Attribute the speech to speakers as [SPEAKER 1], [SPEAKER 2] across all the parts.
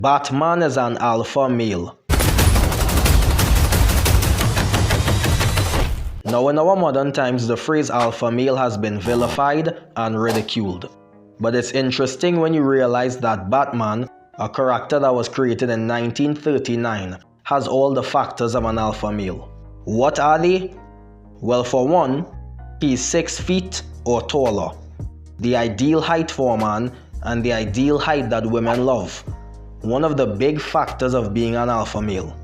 [SPEAKER 1] 𝘼𝙇𝙋 is an alpha male. Now in our modern times, the phrase alpha male has been vilified and ridiculed. But it's interesting when you realize that 𝘼𝙇𝙋, a character that was created in 1939, has all the factors of an alpha male. What are they? Well, for one, he's 6 feet or taller, the ideal height for a man and the ideal height that women love. One of the big factors of being an alpha male.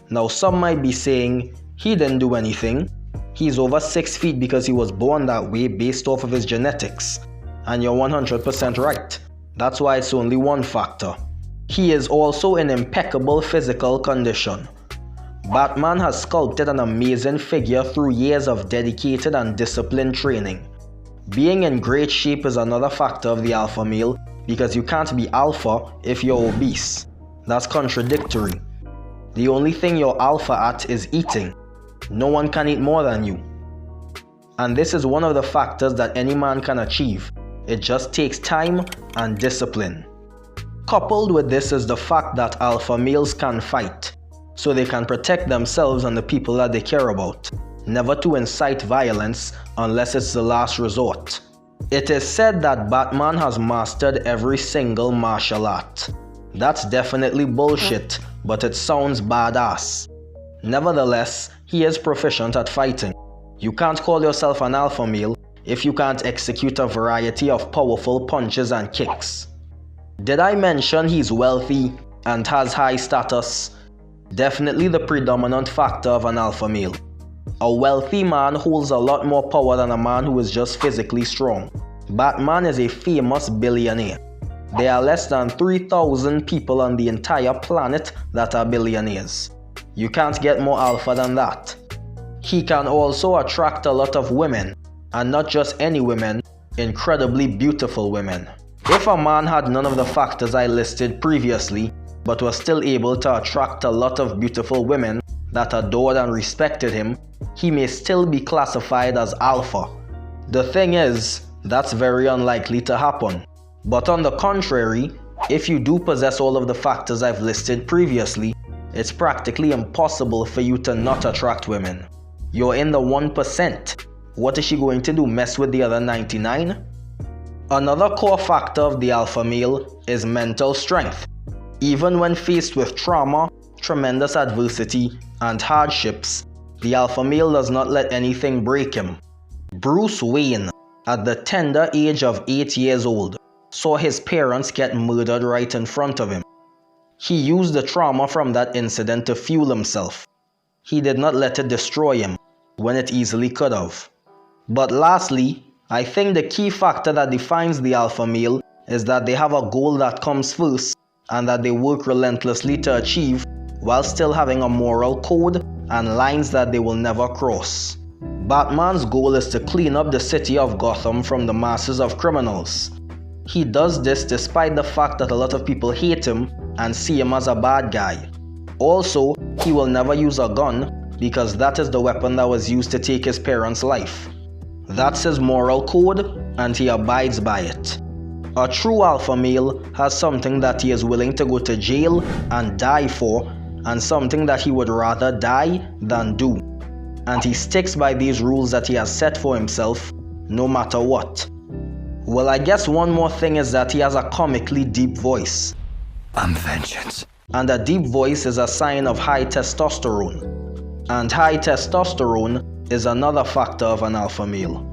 [SPEAKER 1] Now some might be saying, he didn't do anything. He's over 6 feet because he was born that way based off of his genetics. And you're 100% right. That's why it's only one factor. He is also in impeccable physical condition. 𝘼𝙇𝙋 has sculpted an amazing figure through years of dedicated and disciplined training. Being in great shape is another factor of the alpha male because you can't be alpha if you're obese. That's contradictory. The only thing you're alpha at is eating. No one can eat more than you. And this is one of the factors that any man can achieve. It just takes time and discipline. Coupled with this is the fact that alpha males can fight, so they can protect themselves and the people that they care about, never to incite violence unless it's the last resort. It is said that 𝘼𝙇𝙋 has mastered every single martial art. That's definitely bullshit, but it sounds badass. Nevertheless, he is proficient at fighting. You can't call yourself an alpha male if you can't execute a variety of powerful punches and kicks. Did I mention he's wealthy and has high status? Definitely the predominant factor of an alpha male. A wealthy man holds a lot more power than a man who is just physically strong. 𝘼𝙇𝙋 is a famous billionaire. There are less than 3,000 people on the entire planet that are billionaires. You can't get more alpha than that. He can also attract a lot of women, and not just any women, incredibly beautiful women. If a man had none of the factors I listed previously, but was still able to attract a lot of beautiful women that adored and respected him, he may still be classified as alpha. The thing is, that's very unlikely to happen. But on the contrary, if you do possess all of the factors I've listed previously, it's practically impossible for you to not attract women. You're in the 1%. What is she going to do, mess with the other 99? Another core factor of the alpha male is mental strength. Even when faced with trauma, tremendous adversity, and hardships, the alpha male does not let anything break him. Bruce Wayne, at the tender age of 8 years old, saw his parents get murdered right in front of him. He used the trauma from that incident to fuel himself. He did not let it destroy him, when it easily could have. But lastly, I think the key factor that defines the alpha male is that they have a goal that comes first and that they work relentlessly to achieve while still having a moral code and lines that they will never cross. 𝘼𝙇𝙋's goal is to clean up the city of Gotham from the masses of criminals. He does this despite the fact that a lot of people hate him and see him as a bad guy. Also, he will never use a gun because that is the weapon that was used to take his parents' life. That's his moral code and he abides by it. A true alpha male has something that he is willing to go to jail and die for, and something that he would rather die than do. And he sticks by these rules that he has set for himself, no matter what. Well, I guess one more thing is that he has a comically deep voice.
[SPEAKER 2] I'm vengeance.
[SPEAKER 1] And a deep voice is a sign of high testosterone. And high testosterone is another factor of an alpha male.